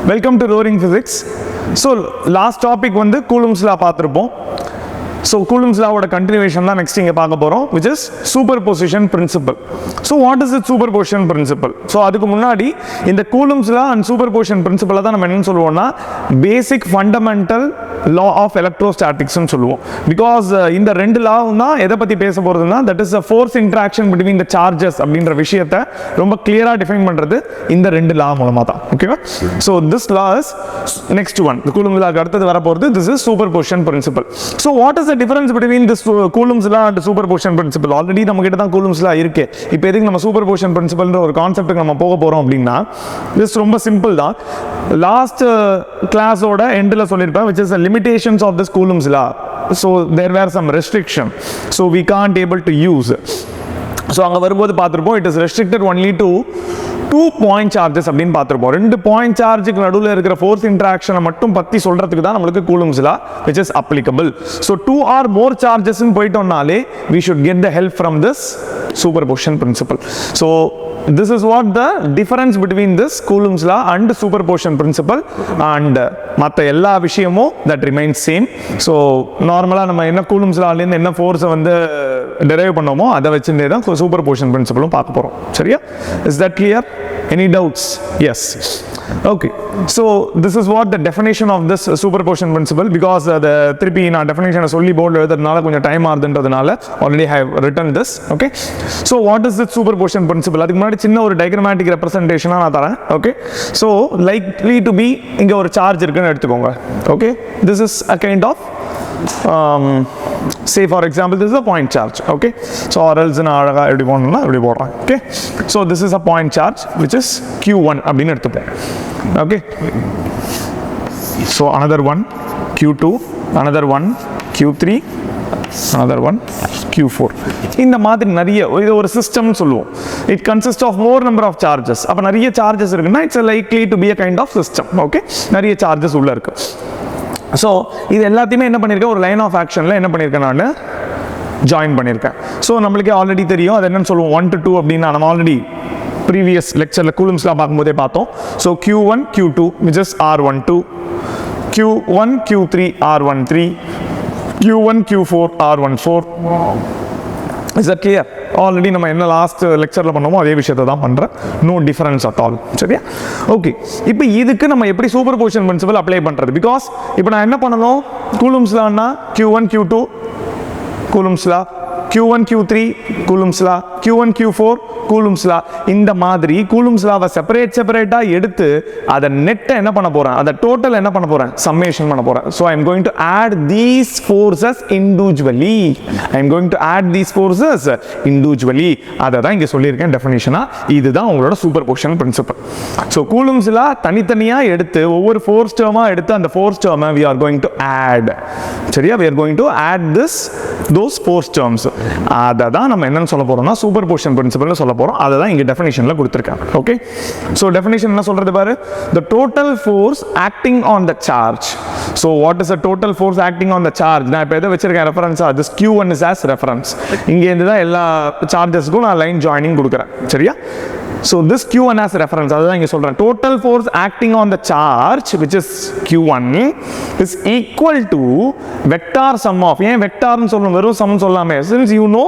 Welcome to Roaring Physics. So last topic வந்து Coulomb's law பார்த்திருப்போம். So Coulomb's law ஓட continuation தான் next இங்க பார்க்க போறோம், which is superposition principle. So what is the superposition principle? So அதுக்கு முன்னாடி இந்த Coulomb's law and superposition principle தான் நம்ம என்ன சொல்லுவோம்னா basic fundamental law of electrostatics னு சொல்லுவோம். Because இந்த ரெண்டு law தான் எதை பத்தி பேச போறதுன்னா that is a force interaction between the charges அப்படிங்கற விஷயத்தை ரொம்ப clear-ஆ define பண்றது இந்த ரெண்டு law மூலமா தான். ஓகேவா? So this law is next one. The Coulomb's law அடுத்து வர போறது this is superposition principle. So what is the difference between this Coulomb's law and superposition principle? Already நம்ம கிட்ட தான் Coulomb's law இருக்கு. இப்போ எதுக்கு நம்ம superposition principle ன்ற ஒரு கான்செப்ட்க்கு நம்ம போக போறோம் அப்படினா this ரொம்ப சிம்பிள் தான். லாஸ்ட் கிளாஸோட எண்ட்ல சொல்லிருப்பேன் which is the limitations of this Coulomb's law. So there were some restriction. So we can't able to use. So அங்க வரும்போது பார்த்திருப்போம் it is restricted only to 2 point charges அப்படின்னு பார்த்திருப்போம். ரெண்டு பாயிண்ட் சார்ஜுக்கு நடுவுல இருக்கிற ஃபோர்ஸ் இன்டராக்ஷனை மட்டும் பத்தி சொல்றதுக்கு தான் நமக்கு Coulomb's law which is applicable. So 2 or more charges ன்னு போய்ட்டோம்னாலே we should get the help from this superposition principle. So this is what the difference between this Coulomb's law and superposition principle and மற்ற எல்லா விஷயமும் that remains same. So நார்மலா நம்ம என்ன Coulomb's law ல இருந்து என்ன ஃபோர்ஸை வந்து derive பண்ணோமோ அதை வச்சுட்டே தான் superposition principle பார்க்க போறோம். சரியா? Is that clear? Any doubts? Yes. Okay. So this is what the definition of this superposition principle, because the திருப்பி நான் definition சொல்லி போர்டில் எழுதுறதுனால கொஞ்சம் time ஆகுதுன்றதுனால already I have written this. Okay. So what is this superposition principle? அதுக்கு முன்னாடி சின்ன ஒரு diagrammatic representation நான் தரேன். Okay. So likely to be இங்க ஒரு சார்ஜ் இருக்குன்னு எடுத்துக்கோங்க. Okay. This is a kind of say for example this is a point charge. Okay. So or else நான் அழகா எப்படி போடணும்னா இப்படி போடுறேன். Okay. So this is a point charge which is Q1 அப்படின்னு எடுத்துப்போம். Okay. So another one Q2, another one Q3, another one Q4. இந்த மாதிரி நிறைய இது ஒரு சிஸ்டம் சொல்லுவோம். It consists of more number of charges. அப்ப நிறைய charges இருக்குன்னா it's likely to be a kind of system. Okay. நிறைய charges உள்ள இருக்கு. ஸோ இது எல்லாத்தையுமே என்ன பண்ணியிருக்கேன், ஒரு லைன் ஆஃப் ஆக்ஷனில் என்ன பண்ணியிருக்கேன் நான் ஜாயின் பண்ணியிருக்கேன். ஸோ நம்மளுக்கே ஆல்ரெடி தெரியும் அது என்னன்னு சொல்லுவோம் 1 to 2 அப்படின்னா நம்ம ஆல்ரெடி ப்ரீவியஸ் லெக்சரில் Coulomb's law பார்க்கும்போதே பார்த்தோம். So Q1 Q2 which is R12, Q1 Q3 R13, Q1 Q4 R14. Is that clear? Already நம்ம என்ன லாஸ்ட் லெக்சரில் பண்ணோமோ அதே விஷயத்தை தான் பண்ணுறேன். No difference at all. சரியா? ஓகே. இப்போ இதுக்கு நம்ம எப்படி சூப்பர்பொசிஷன் பிரின்சிபல் அப்ளை பண்ணுறது? பிகாஸ் இப்போ நான் என்ன பண்ணணும், Coulomb's lawனா Q1 Q2 Coulomb's law, Q1 Q3 Coulomb's law, Q1 Q4 Coulomb's law. இந்த மாதிரி Coulomb's lawவை செப்பரேட்டா எடுத்து அதை நெட்டை என்ன பண்ண போறேன், அதை டோட்டல் என்ன பண்ண போறேன், சம்மேஷன் பண்ண போறேன். So I am going to add these forces individually. I am going to add these forces individually. அதை தான் இங்க சொல்லியிருக்கேன் டெஃபினிஷனா. இதுதான் உங்களோட superposition principal. So Coulomb's law தனித்தனியா எடுத்து ஒவ்வொரு ஃபோர்ஸ் டேர்மா எடுத்து அந்த ஃபோர்ஸ் டேர்மை we are going to add. சரியா? We are going to add those force terms. அதை தான் நம்ம என்னன்னு சொல்ல போறோம்னா சூப்பர்பொசிஷன் பிரின்சிபல்னு சொல்ல போறோம். அதை தான் இங்க டெஃபினிஷன்ல கொடுத்திருக்காங்க. ஓகே. சோ டெஃபினிஷன் என்ன சொல்றது பாரு, the total force acting on the charge. So what is the total force acting on the charge? நான் இப்போ எதை வச்சிருக்கேன் ரெஃபரன்ஸா, this Q1 is as reference. இங்க இருந்து தான் எல்லா சார்ஜஸ்க்கும் நான் லைன் ஜாயினிங் கொடுக்குறேன். சரியா? So this Q1 as reference, அதுதான் இங்க சொல்றேன். Total force acting on the charge which is Q1 is equal to vector sum of, ஏன் வெக்டார்னு சொல்லணும், வெறும் சம் சொல்லாமே, since you know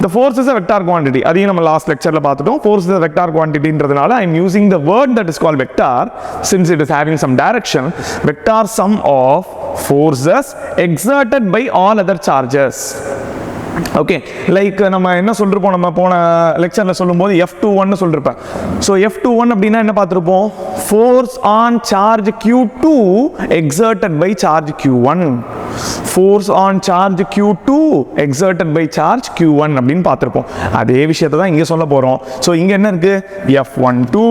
the force is a vector quantity. அதையும் நம்ம லாஸ்ட் லெக்சர்ல பார்த்துட்டோம். Force is a vector quantityன்றதுனால I am using the word that is called vector since it is having some direction. Vector sum of forces exerted by all other charges. Okay. Like நம்ம என்ன சொல்லிருப்போம், நம்ம போன லெக்சரில் சொல்லும்போது F21 சொல்லிருப்பேன். So F21 அப்படின்னா என்ன பார்த்துருப்போம், force on charge Q2 exerted by charge Q1. Force on charge Q2 exerted by charge Q1 அப்படின்னு பார்த்துருப்போம். அதே விஷயத்தை தான் இங்கே சொல்ல போகிறோம். ஸோ இங்கே என்ன இருக்கு, F12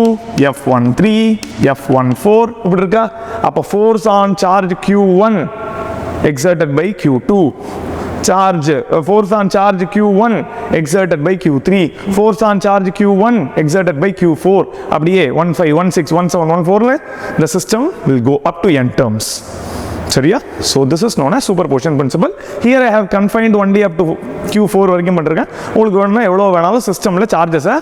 F13 F14 இப்படி இருக்கா. அப்போ force on charge Q1 exerted by Q2, charge force on charge Q1 exerted by Q3, force on charge Q1 exerted by Q4. அப்படியே 15 16 17 14 the system will go up to n terms. சரியா? So this is known as superposition principle. Here I have confined only up to Q4 வரைக்கும் பண்ணிருக்கேன். உங்களுக்கு வேணும்னா எவ்வளவு வேணாலும் சிஸ்டம்ல சார்ஜஸை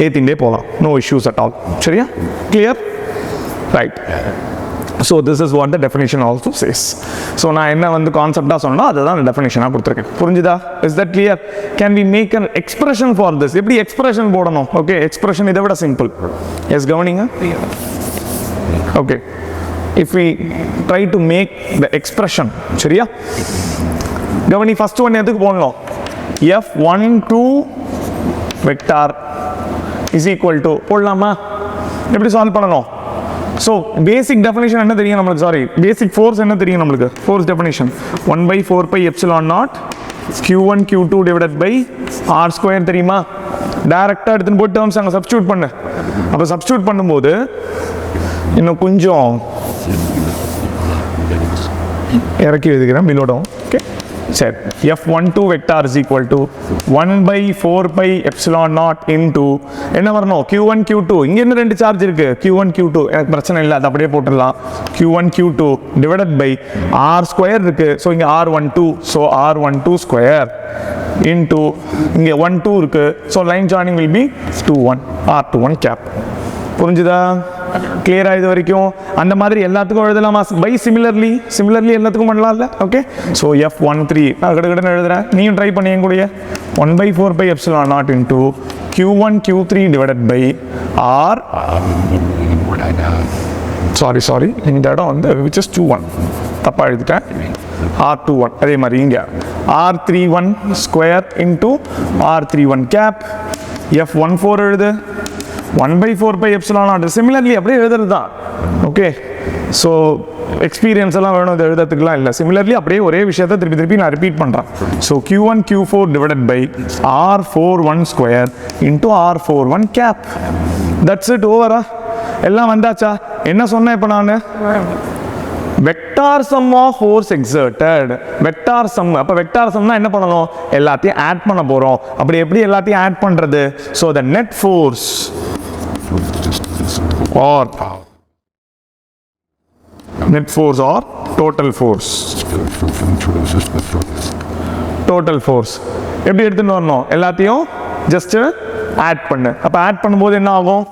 ஏத்திண்டே போகலாம். No issues at all. சரியா? Clear? right? So this is what the definition also says. So நான் என்ன வந்து கான்செப்டா சொன்னா அதுதான் டெஃபினிஷனா கொடுத்திருக்கேன். புரிஞ்சுதா? Is that clear? Can we make an expression for this? எப்படி எக்ஸ்பிரஷன் போடணும்? Okay, எக்ஸ்பிரஷன் இதை விட சிம்பிள். Yes, கவனிங்க. Okay, if we try to make the expression, சரியா? கவனி, ஃபர்ஸ்ட் ஒன் எதுக்கு போடணும்? F12 vector is equal to போடலாமா? எப்படி சால்வ் பண்ணணும்? So basic definition என்ன தெரியும் நமக்கு? சாரி, basic force என்ன தெரியும் நமக்கு? Force definition 1 by 4 pi epsilon naught q1 q2 divided by r square தெரியுமா? டைரக்டா எடுத்துன்னு போய் டேர்ம்ஸ் அங்க சப்ஸ்டிட்யூட் பண்ணு. அப்ப சப்ஸ்டிட்யூட் பண்ணும்போது இன்னும் கொஞ்சம் இறக்கி எழுதுகிறேன் பிலோடும். ஓகே, சரி. F12 vector is equal to 1 by 4 pi epsilon naught into என்ன வரணும்? Q1 Q2. இங்க என்ன ரெண்டு சார்ஜ் இருக்கு? Q1 Q2. எனக்கு பிரச்சனை இல்லை, அது அப்படியே போட்டுடலாம். Q1 Q2 divided by R square இருக்கு. ஸோ இங்க R12. So R12 square into இங்க 1 2 இருக்கு. So line joining will be 21 R21 cap. புரிஞ்சுதா? கிளியரா இது வரைக்கும்? அந்த மாதிரி எல்லாத்துக்கும் எழுதலாமா? பை சிமிலர்லி எல்லாத்துக்கும் பண்ணலாம்ல? ஓகே, ஸோ F13 நான் கடகடன்னு எழுதுறேன், நீயும் ட்ரை பண்ணி என் கூடயே. 1 by 4 pi epsilon naught into Q1 Q3 divided by R sorry இந்த இடம் வந்து which is 21 தப்பா எழுதிட்டேன். R21 அதே மாதிரி இங்க R31 square into R31 cap. F14 எழுது 1 by 4 pi epsilon naught. Similarly அப்படியே எழுதுறது தான். ஓகே, ஸோ எக்ஸ்பீரியன்ஸ் எல்லாம் வேணும் இது எழுதுறதுக்குலாம் இல்லை. சிமிலர்லி அப்படியே ஒரே விஷயத்தை திருப்பி நான் ரிப்பீட் பண்ணுறேன். So Q1 Q4 divided by R41 square into R41 cap. That's it, ஓவரா? எல்லாம் வந்தாச்சா? என்ன சொன்னேன் இப்போ நான்? Vector sum of force exerted. Vector sum. அப்போ வெக்டார் சம்னா என்ன பண்ணணும்? எல்லாத்தையும் ஆட் பண்ண போகிறோம். அப்படி எப்படி எல்லாத்தையும் ஆட் பண்ணுறது? So the net force or net force or total force எப்படி எடுத்துன்னு வரணும்? எல்லாத்தையும் ஜஸ்ட் ஆட் பண்ணு. அப்ப ஆட் பண்ணும்போது என்ன ஆகும்?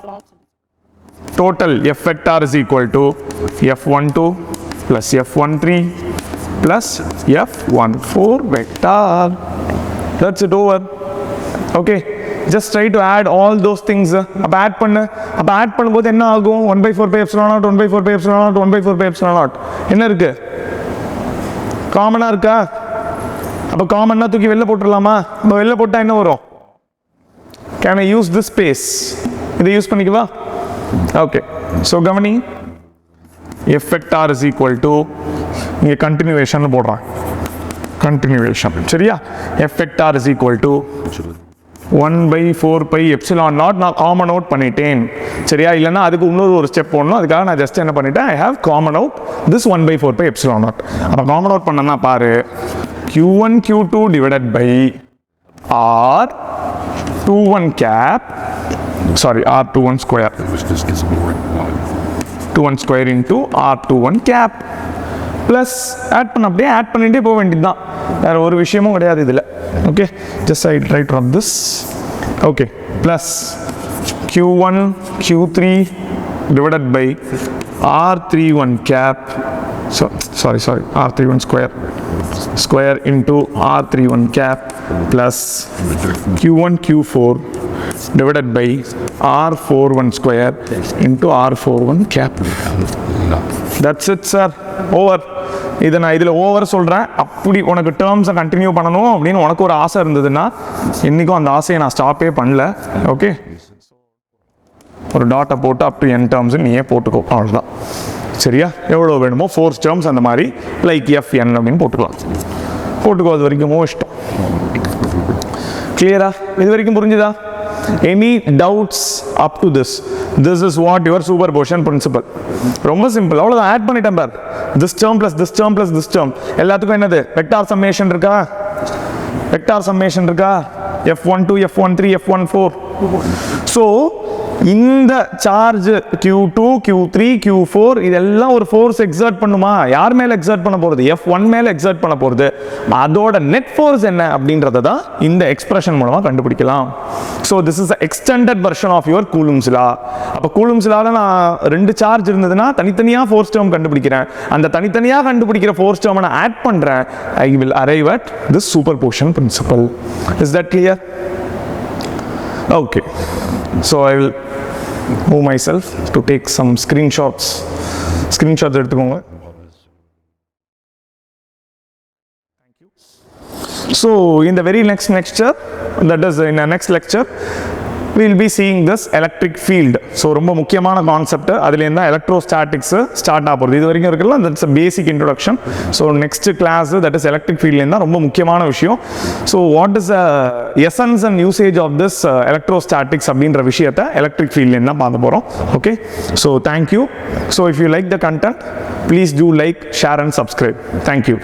total F vector is equal to F12 plus F13 plus F14 vector. That's it, over. Okay, just try to add all those things. அப்ப ஆட் பண்ணு. அப்ப ஆட் பண்ணும்போது என்ன ஆகும்? 1 by 4 pi epsilon naught 1 by 4 pi epsilon naught 1 by 4 pi epsilon naught என்ன இருக்கு? காமனா இருக்கா? அப்ப காமன்னா தூக்கி வெளில போட்டுடலாமா? அப்ப வெளில போட்டா என்ன வரும்? Can I use this space? இதை யூஸ் பண்ணிக்கவா? Okay, so கவனி, F vector is equal to இங்க continuation போடுறான். continuation சரியா? F vector is equal to 1 by 4 pi epsilon naught நான் காமன் அவுட் பண்ணிட்டேன். சரியா? இல்லைன்னா அதுக்கு இன்னொரு ஒரு ஸ்டெப் போடணும். அதுக்காக நான் ஜஸ்ட் என்ன பண்ணிட்டேன்? I have common out this 1 by 4 pi epsilon naught. அப்போ காமன் அவுட் பண்ணனா பாரு, Q1 Q2 divided by R21 cap, sorry R21 square, 21 square into R21 cap plus add பண்ண அப்படியே ஆட் பண்ணிட்டே போக வேண்டியதுதான். வேற ஒரு விஷயமும் கிடையாது இதுல. Okay, just I try to rub this. Okay, plus Q1 Q3 divided by R31 cap, so sorry R31 square into R31 cap plus Q1 Q4 divided by R41 square into R41 cap. That's it, sir. Over. இதை நான் இதில் over சொல்கிறேன். அப்படி உனக்கு டேர்ம்ஸை continue பண்ணணும் அப்படின்னு உனக்கு ஒரு ஆசை இருந்ததுன்னா இன்றைக்கும் அந்த ஆசையை நான் ஸ்டாப்பே பண்ணல. ஓகே, ஒரு டாட்டை போட்டு அப் டு n டேர்ம்ஸ் நீயே போட்டுக்கோ, அவ்வளோதான். சரியா? எவ்வளோ வேணுமோ ஃபோர்ஸ் டேர்ம்ஸ் அந்த மாதிரி லைக் Fn அப்படின்னு போட்டுக்கலாம். போட்டுக்கோ, அது வரைக்கும் இஷ்டம். கிளியரா? இது வரைக்கும் புரிஞ்சுதா? Any doubts up to this? This is what your superposition principle. ரொம்ப சிம்பிள், அவ்வளோதான். ஆட் பண்ணிட்டேன் பார். This term plus this term plus this term எல்லாத்துக்கும் என்னது? வெக்டார் சம்மேஷன் இருக்கா? வெக்டார் சம்மேஷன் இருக்கா? F12 F13 F14. So இந்த சார்ஜ் Q2 Q3 Q4 இதெல்லாம் ஒரு ஃபோர்ஸ் எக்ஸர்ட் பண்ணுமா? யார் மேல எக்ஸர்ட் பண்ண போறது? F1 மேல எக்ஸர்ட் பண்ண போறது. அதோட நெட் ஃபோர்ஸ் என்ன அப்படின்றத தான் இந்த எக்ஸ்பிரஷன் மூலமா கண்டுபிடிக்கலாம். So this is extended version of your Coulomb's law. அப்போ கூலும்ஸ் லால நான் 2 சார்ஜ் இருந்ததுன்னா தனித்தனியா ஃபோர்ஸ் டேர்ம் கண்டுபிடிக்கிறேன். அந்த தனித்தனியா கண்டுபிடிக்கிற ஃபோர்ஸ் டேர்மை நான் ஆட் பண்றேன். I will arrive at this superposition principle. Is that clear? Okay. So I will move myself to take some screenshots. Screenshots எடுத்துக்கோங்க. Thank you. So in the very next lecture, that is in the next lecture, we will be seeing this electric field. So ரொம்ப முக்கியமான concept. அதுல இருந்தா electrostatics start ஆகுது. இது வரைக்கும் இருக்குல்ல, that's a basic introduction. So next class, that is electric field இருந்தா ரொம்ப முக்கியமான விஷயம். So what is the essence and usage of this electrostatics அப்படின்ற விஷயத்தை electric field இருந்தா பார்க்க போறோம். Okay, so thank you. So if you like the content, please do like, share and subscribe. Thank you.